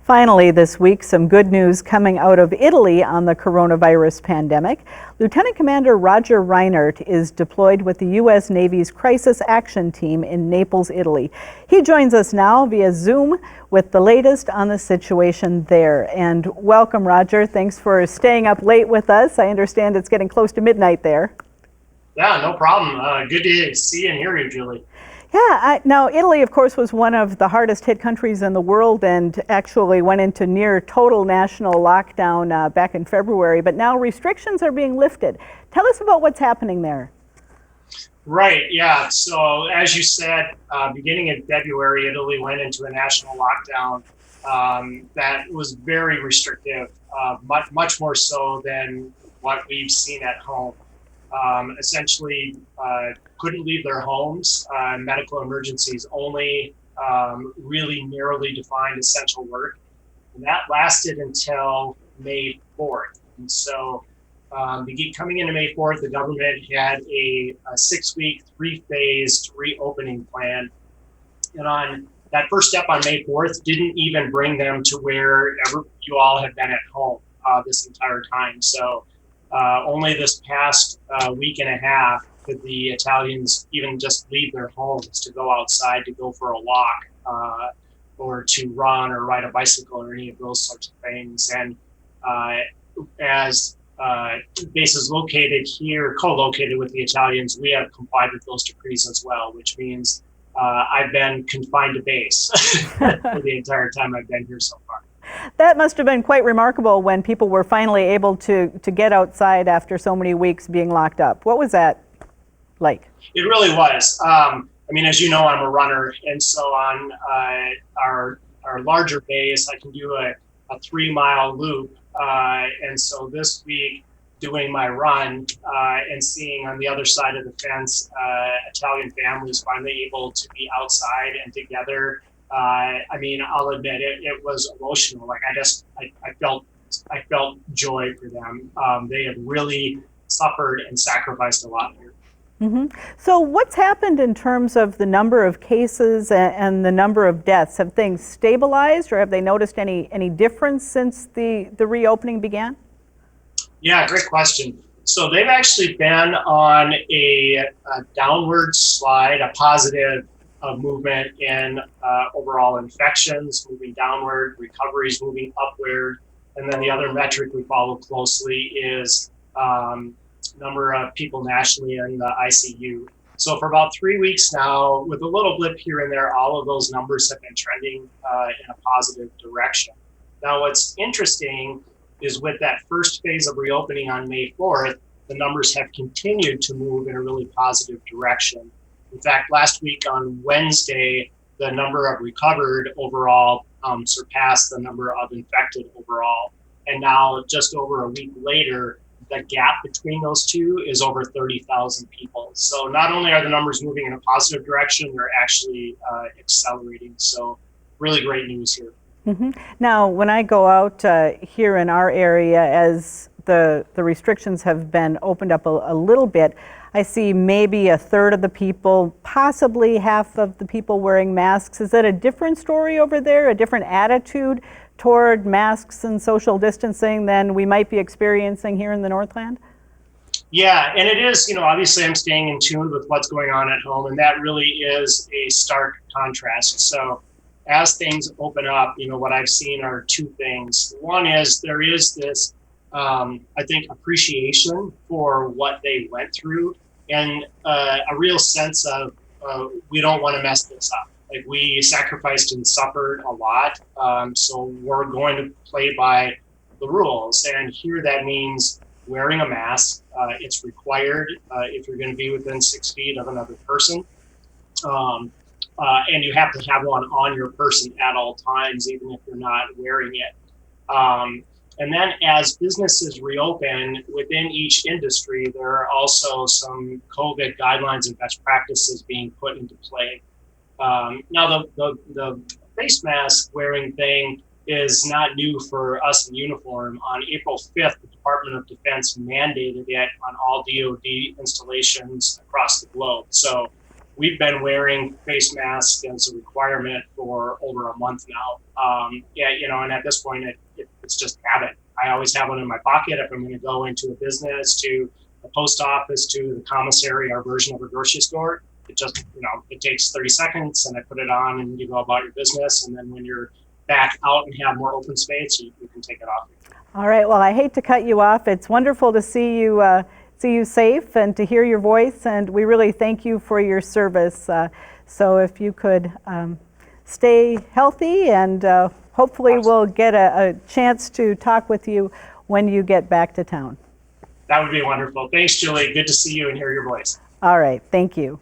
Finally, this week, some good news coming out of Italy on the coronavirus pandemic. Lieutenant Commander Roger Reinert is deployed with the U.S. Navy's Crisis Action Team in Naples, Italy. He joins us now via Zoom with the latest on the situation there. And welcome, Roger. Thanks for staying up late with us. I understand it's getting close to midnight there. Yeah, no problem. Good to see and hear you, Julie. Yeah, now Italy, of course, was one of the hardest hit countries in the world and actually went into near total national lockdown back in February, but now restrictions are being lifted. Tell us about what's happening there. Right, yeah. So as you said, beginning in February, Italy went into a national lockdown that was very restrictive, much more so than what we've seen at home. Essentially couldn't leave their homes, medical emergencies only, really narrowly defined essential work. And that lasted until May 4th. And so coming into May 4th, the government had a 6-week, 3-phased reopening plan. And on that first step on May 4th didn't even bring them to wherever you all had been at home this entire time. So only this past week and a half could the Italians even just leave their homes to go outside to go for a walk or to run or ride a bicycle or any of those sorts of things. And as bases located here, co-located with the Italians, we have complied with those decrees as well, which means I've been confined to base for the entire time I've been here so far. That must have been quite remarkable when people were finally able to get outside after so many weeks being locked up. What was that like? It really was. I mean, as you know, I'm a runner, and so on our larger base, I can do a 3-mile loop. And so this week, doing my run and seeing on the other side of the fence, Italian families finally able to be outside and together. I mean, I'll admit it was emotional. Like I felt joy for them. They have really suffered and sacrificed a lot here. Mm-hmm. So what's happened in terms of the number of cases and the number of deaths? Have things stabilized, or have they noticed any difference since the reopening began? Yeah, great question. So they've actually been on a downward slide, a positive movement in overall infections, moving downward, recoveries moving upward. And then the other metric we follow closely is number of people nationally in the ICU. So for about 3 weeks now, with a little blip here and there, all of those numbers have been trending in a positive direction. Now, what's interesting is with that first phase of reopening on May 4th, the numbers have continued to move in a really positive direction. In fact, last week on Wednesday, the number of recovered overall surpassed the number of infected overall. And now, just over a week later, the gap between those two is over 30,000 people. So not only are the numbers moving in a positive direction, they're actually accelerating. So really great news here. Mm-hmm. Now, when I go out here in our area, as the restrictions have been opened up a little bit, I see maybe a third of the people, possibly half of the people wearing masks. Is that a different story over there, a different attitude toward masks and social distancing than we might be experiencing here in the Northland? Yeah, and it is, obviously I'm staying in tune with what's going on at home, and that really is a stark contrast. So as things open up, what I've seen are two things. One is there is this, I think, appreciation for what they went through and a real sense of we don't want to mess this up. Like, we sacrificed and suffered a lot, so we're going to play by the rules. And here that means wearing a mask. It's required if you're going to be within 6 feet of another person. And you have to have one on your person at all times, even if you're not wearing it. And then as businesses reopen within each industry, there are also some COVID guidelines and best practices being put into play. Now, the face mask wearing thing is not new for us in uniform. On April 5th, the Department of Defense mandated it on all DoD installations across the globe. So we've been wearing face masks as a requirement for over a month now. Yeah, and at this point, it's just habit. I always have one in my pocket if I'm going to go into a business, to the post office, to the commissary, our version of a grocery store. It just, it takes 30 seconds and I put it on and you go about your business. And then when you're back out and have more open space, you can take it off. All right. Well, I hate to cut you off. It's wonderful to see you safe and to hear your voice. And we really thank you for your service. So if you could stay healthy, and hopefully we'll get a chance to talk with you when you get back to town. That would be wonderful. Thanks, Julie. Good to see you and hear your voice. All right. Thank you.